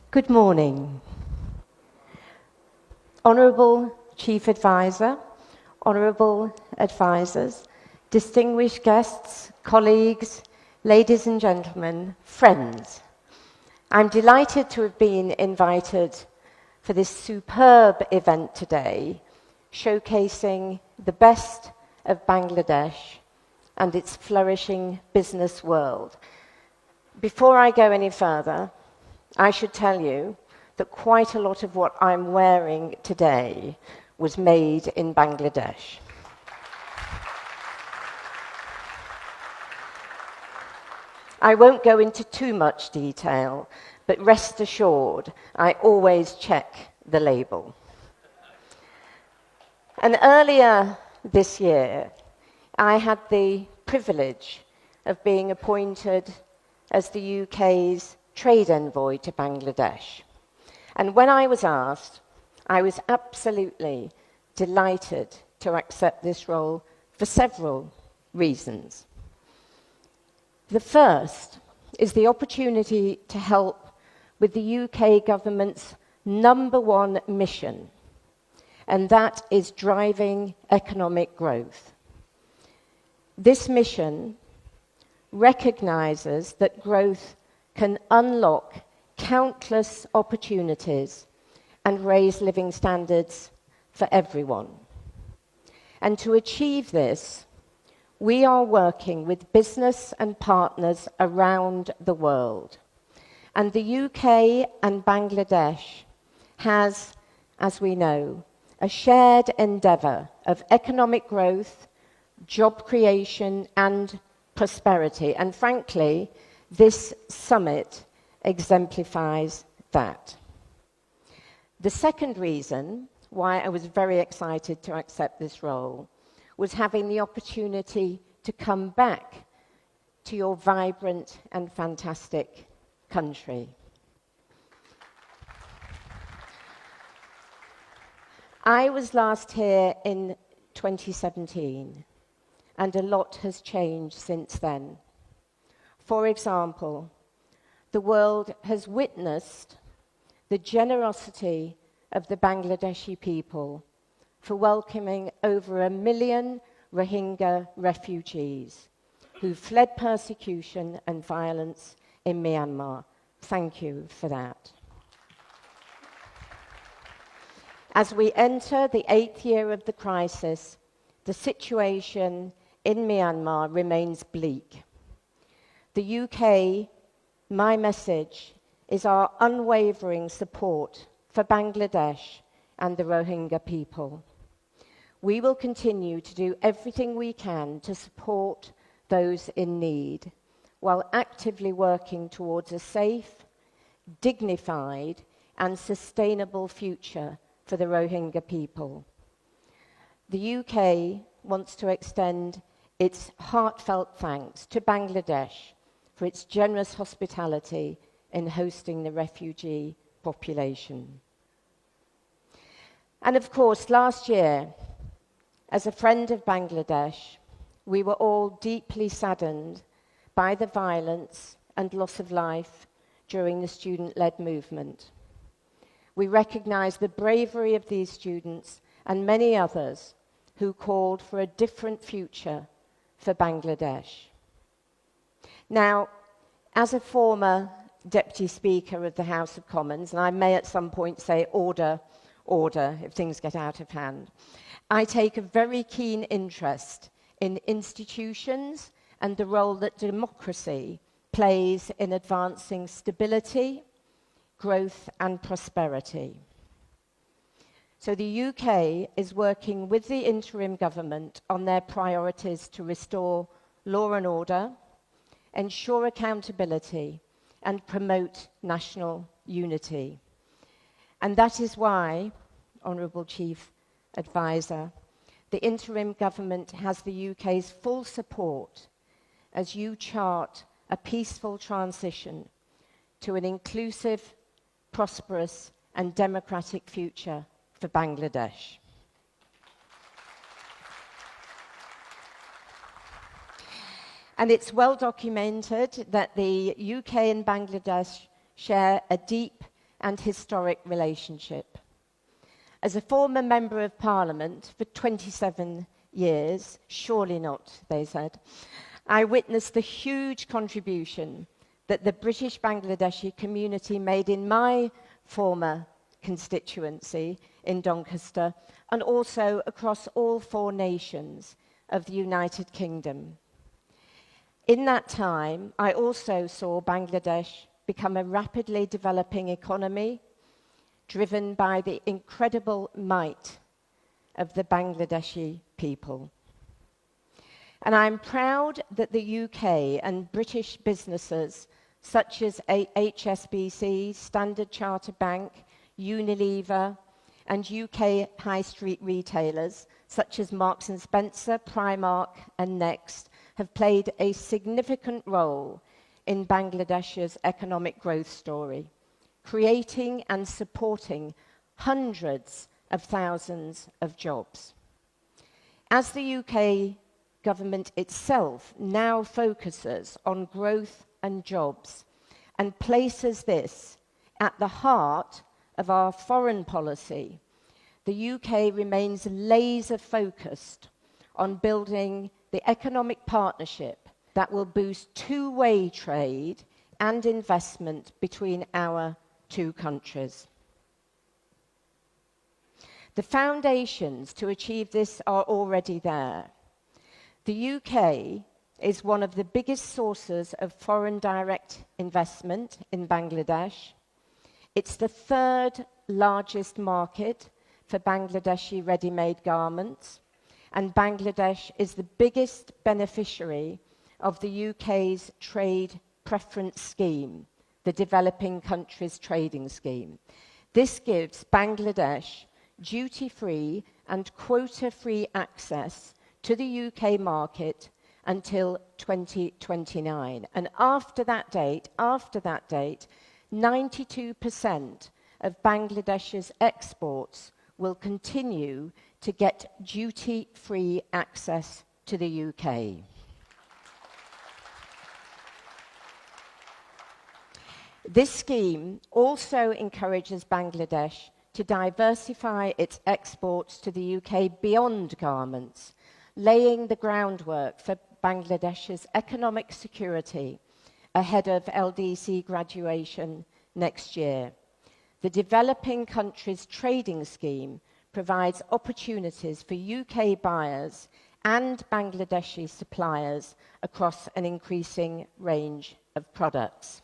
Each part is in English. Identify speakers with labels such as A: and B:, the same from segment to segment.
A: Good morning. Honourable Chief Advisor, Honourable Advisors, distinguished guests, colleagues, ladies and gentlemen, friends. I'm delighted to have been invited for this superb event today, showcasing the best of Bangladesh and its flourishing business world. Before I go any further, I should tell you that quite a lot of what I'm wearing today was made in Bangladesh. I won't go into too much detail, but rest assured, I always check the label. And earlier this year, I had the privilege of being appointed as the UK's trade envoy to Bangladesh. And when I was asked, I was absolutely delighted to accept this role for several reasons. The first is the opportunity to help with the UK government's #1 mission, and that is driving economic growth. This mission recognises that growth can unlock countless opportunities and raise living standards for everyone. And to achieve this, we are working with business and partners around the world. And the UK and Bangladesh has, as we know, a shared endeavour of economic growth, job creation and prosperity. And frankly, this summit exemplifies that. The second reason why I was very excited to accept this role was having the opportunity to come back to your vibrant and fantastic country. I was last here in 2017, and a lot has changed since then. For example, the world has witnessed the generosity of the Bangladeshi people for welcoming over 1 million Rohingya refugees who fled persecution and violence in Myanmar. Thank you for that. As we enter the 8th year of the crisis, the situation in Myanmar remains bleak. The UK, my message is our unwavering support for Bangladesh and the Rohingya people. We will continue to do everything we can to support those in need, while actively working towards a safe, dignified, and sustainable future for the Rohingya people. The UK wants to extend its heartfelt thanks to Bangladesh for its generous hospitality in hosting the refugee population. And of course, last year, as a friend of Bangladesh, we were all deeply saddened by the violence and loss of life during the student-led movement. We recognise the bravery of these students and many others who called for a different future for Bangladesh. Now, as a former Deputy Speaker of the House of Commons, and I may at some point say order, order, if things get out of hand, I take a very keen interest in institutions and the role that democracy plays in advancing stability, growth and prosperity. So the UK is working with the interim government on their priorities to restore law and order, ensure accountability, and promote national unity. And that is why, Honourable Chief Advisor, the interim government has the UK's full support as you chart a peaceful transition to an inclusive, prosperous, and democratic future for Bangladesh. And it's well documented that the UK and Bangladesh share a deep and historic relationship. As a former Member of Parliament for 27 years, surely not, they said, I witnessed the huge contribution that the British Bangladeshi community made in my former constituency in Doncaster and also across all 4 nations of the United Kingdom. In that time, I also saw Bangladesh become a rapidly developing economy driven by the incredible might of the Bangladeshi people. And I'm proud that the UK and British businesses such as HSBC, Standard Chartered Bank, Unilever, and UK high street retailers such as Marks & Spencer, Primark, and Next have played a significant role in Bangladesh's economic growth story, creating and supporting hundreds of thousands of jobs. As the UK government itself now focuses on growth and jobs and places this at the heart of our foreign policy, the UK remains laser-focused on building the economic partnership that will boost two-way trade and investment between our 2 countries. The foundations to achieve this are already there. The UK is one of the biggest sources of foreign direct investment in Bangladesh. It's the 3rd largest market for Bangladeshi ready-made garments, and Bangladesh is the biggest beneficiary of the UK's trade preference scheme, the Developing Countries Trading Scheme. This gives Bangladesh duty-free and quota-free access to the UK market until 2029. And after that date, 92% of Bangladesh's exports will continue to get duty-free access to the UK. This scheme also encourages Bangladesh to diversify its exports to the UK beyond garments, laying the groundwork for Bangladesh's economic security ahead of LDC graduation next year. The Developing Countries Trading Scheme provides opportunities for UK buyers and Bangladeshi suppliers across an increasing range of products.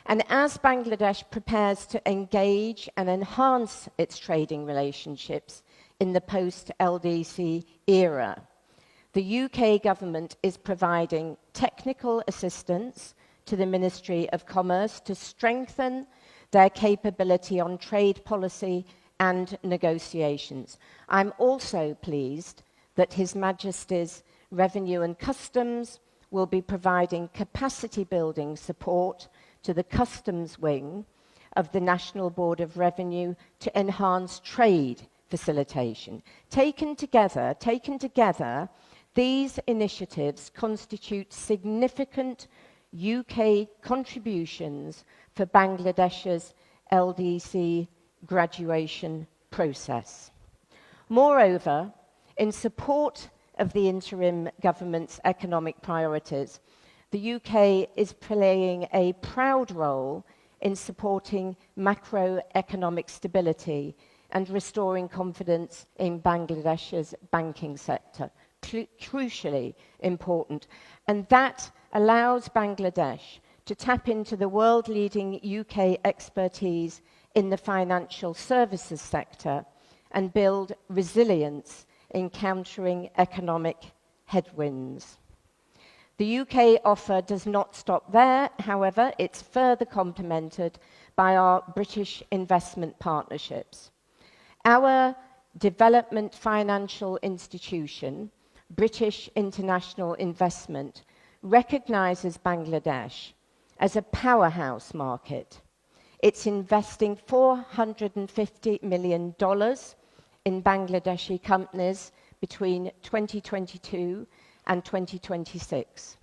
A: And as Bangladesh prepares to engage and enhance its trading relationships in the post-LDC era, the UK government is providing technical assistance to the Ministry of Commerce to strengthen their capability on trade policy and negotiations. I'm also pleased that His Majesty's Revenue and Customs will be providing capacity building support to the Customs Wing of the National Board of Revenue to enhance trade facilitation. Taken together, these initiatives constitute significant UK contributions for Bangladesh's LDC graduation process. Moreover, in support of the interim government's economic priorities, the UK is playing a proud role in supporting macroeconomic stability and restoring confidence in Bangladesh's banking sector, crucially important. And that allows Bangladesh to tap into the world-leading UK expertise in the financial services sector and build resilience in countering economic headwinds. The UK offer does not stop there. However, it's further complemented by our British investment partnerships. Our development financial institution, British International Investment, recognises Bangladesh as a powerhouse market. It's investing $450 million in Bangladeshi companies between 2022 and 2026.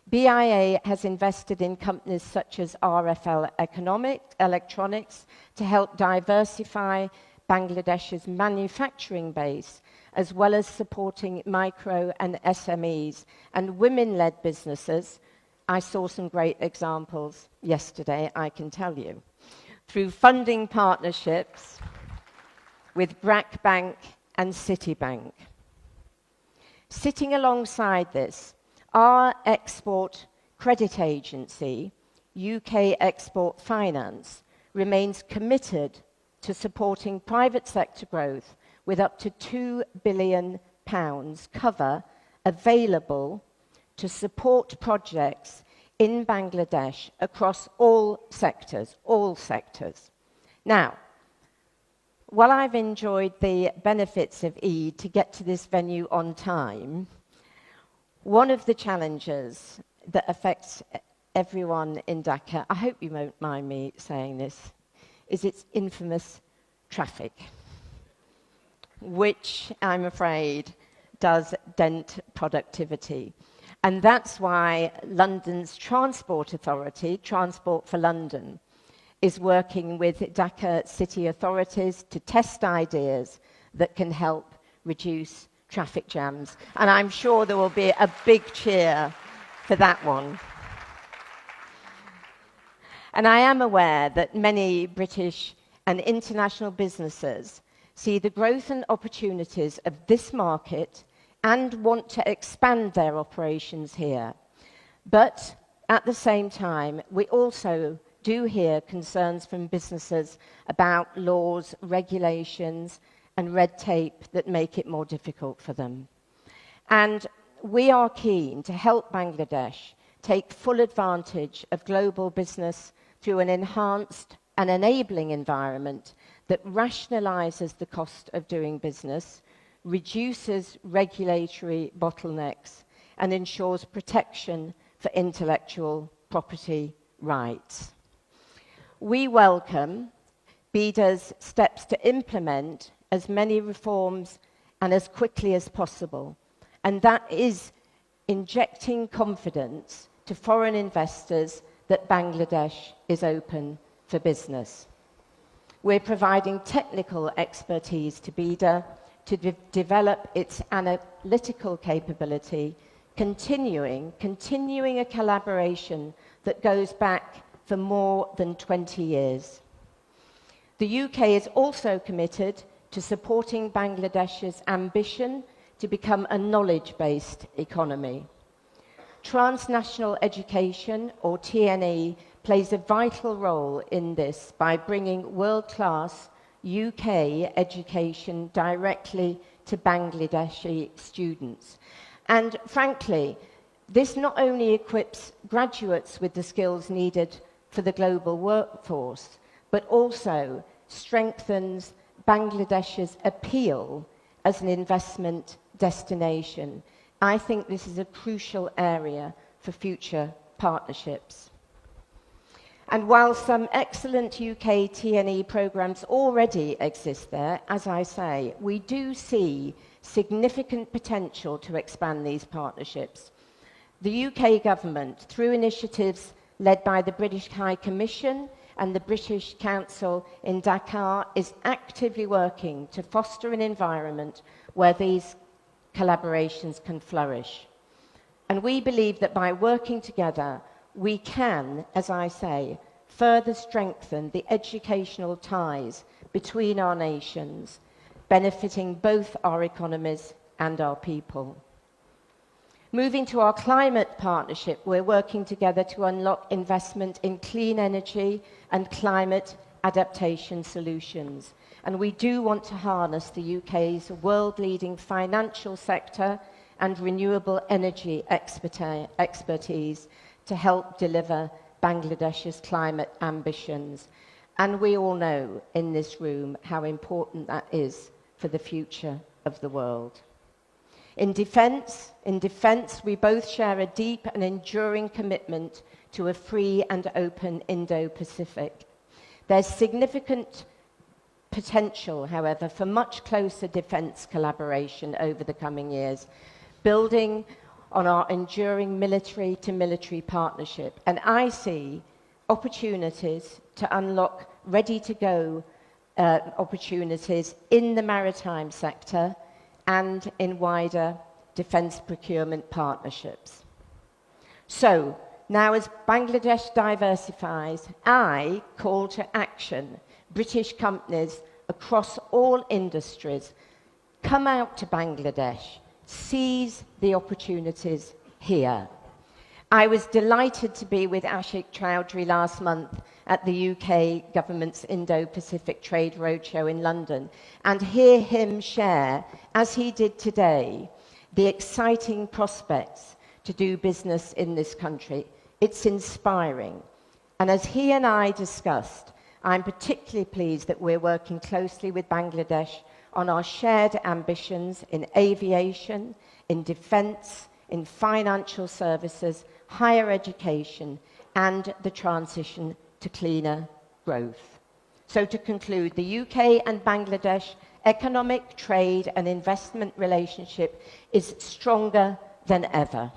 A: BIA has invested in companies such as RFL Electronics to help diversify Bangladesh's manufacturing base, as well as supporting micro and SMEs and women-led businesses. I saw some great examples yesterday, I can tell you, through funding partnerships with BRAC Bank and Citibank. Sitting alongside this, our export credit agency, UK Export Finance, remains committed to supporting private sector growth with up to £2 billion cover available to support projects in Bangladesh across all sectors, all sectors. Now, while I've enjoyed the benefits of Eid to get to this venue on time, one of the challenges that affects everyone in Dhaka, I hope you won't mind me saying this, is its infamous traffic, which I'm afraid does dent productivity. And that's why London's Transport Authority, Transport for London, is working with Dhaka city authorities to test ideas that can help reduce traffic jams. And I'm sure there will be a big cheer for that one. And I am aware that many British and international businesses see the growth and opportunities of this market and want to expand their operations here. But at the same time, we also do hear concerns from businesses about laws, regulations, and red tape that make it more difficult for them. And we are keen to help Bangladesh take full advantage of global business through an enhanced and enabling environment that rationalizes the cost of doing business, reduces regulatory bottlenecks, and ensures protection for intellectual property rights. We welcome BIDA's steps to implement as many reforms and as quickly as possible, and that is injecting confidence to foreign investors that Bangladesh is open for business. We're providing technical expertise to BIDA to develop its analytical capability, continuing a collaboration that goes back for more than 20 years. The UK is also committed to supporting Bangladesh's ambition to become a knowledge-based economy. Transnational education, or TNE, plays a vital role in this by bringing world-class UK education directly to Bangladeshi students. And frankly, this not only equips graduates with the skills needed for the global workforce, but also strengthens Bangladesh's appeal as an investment destination. I think this is a crucial area for future partnerships. And while some excellent UK TNE programs already exist there, as I say, we do see significant potential to expand these partnerships. The UK government, through initiatives led by the British High Commission and the British Council in Dhaka, is actively working to foster an environment where these collaborations can flourish. And we believe that by working together, we can, as I say, further strengthen the educational ties between our nations, benefiting both our economies and our people. Moving to our climate partnership, we're working together to unlock investment in clean energy and climate adaptation solutions. And we do want to harness the UK's world-leading financial sector and renewable energy expertise to help deliver Bangladesh's climate ambitions. And we all know in this room how important that is for the future of the world. In defence, we both share a deep and enduring commitment to a free and open Indo-Pacific. There's significant potential, however, for much closer defence collaboration over the coming years, building on our enduring military-to-military partnership. And I see opportunities to unlock ready-to-go opportunities in the maritime sector and in wider defence procurement partnerships. So, now as Bangladesh diversifies, I call to action British companies across all industries. Come out to Bangladesh, seize the opportunities here. I was delighted to be with Ashik Chowdhury last month at the UK government's Indo-Pacific Trade Roadshow in London and hear him share, as he did today, the exciting prospects to do business in this country. It's inspiring. And as he and I discussed, I'm particularly pleased that we're working closely with Bangladesh on our shared ambitions in aviation, in defence, in financial services, higher education, and the transition to cleaner growth. So to conclude, the UK and Bangladesh economic, trade, and investment relationship is stronger than ever.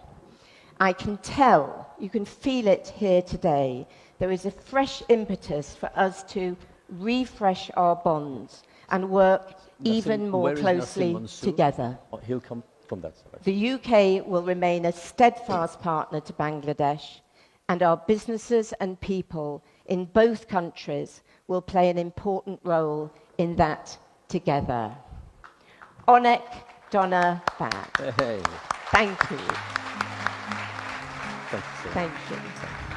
A: I can tell, you can feel it here today, there is a fresh impetus for us to refresh our bonds and work even more closely together.
B: He'll come from that side.
A: The UK will remain a steadfast partner to Bangladesh, and our businesses and people in both countries will play an important role in that together. Onek Donna Bag.
B: Hey.
A: Thank you.
B: Thank you.
A: Thank you.